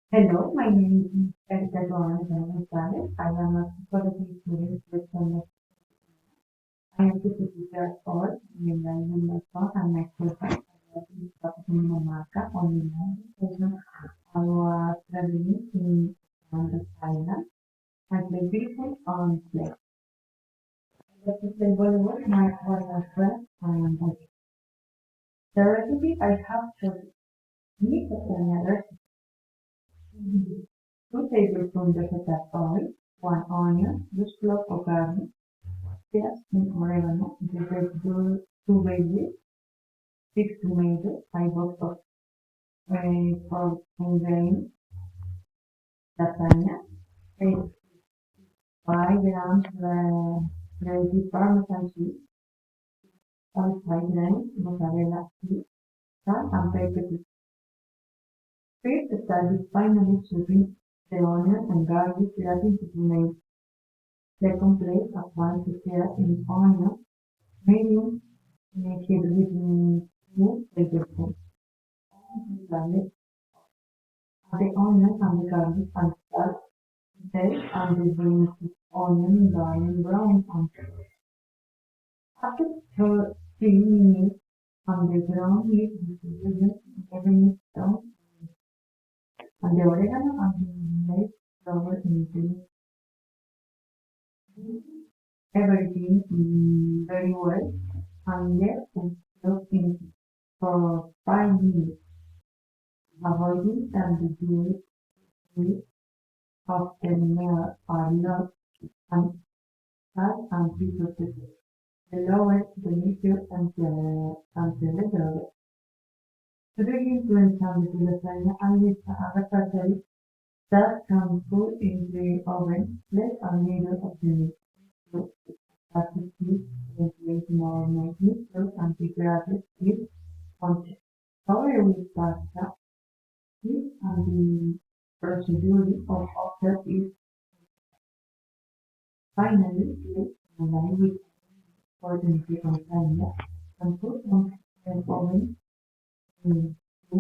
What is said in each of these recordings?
Hello, my name is Erika Joana Gonzalez. I am a psychology student with I am 52 years old, living in Boston, and my profile is in Monaco on the education. I was traveling in China and the beautiful on place. That is the Bollywood, my friend, and the recipe I have chosen is a recipe. 2 tablespoons vegetable oil, 1 onion, just clove of garlic, peas and oregano, grate 2 bay leaves, 6 tomatoes, 5 box of for grain lasagna, 5 grams grated Parmesan cheese, 5 grams mozzarella cheese, salt and pepper to first start with finally chopping the onion and garlic relative to tomato. Second place, apply the peas in onion, medium heat with 2 tablespoons. Garlic, add the onion and the garlic and salt, taste and the green onion golden brown until after 3 minutes on the ground meat distribution 11 minutes down and the oregano and the made flour into everything very well and let it cook in for 5 minutes, avoiding that the juice of the meal are lost and fat and be protected. The lower the measure until the dough. To begin to ensemble the lasagna and with a repertoire that can put in the oven less a middle of the meat. So that is heat, ventilation or making so and prepare it content. Cover with pasta, heat and the procedure of offset is finally placed in line with ordinary lasagna and put on the oven in to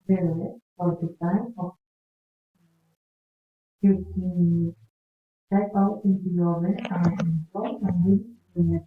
bear for the time of 15 minutes. Take out into the oven and enjoy and leave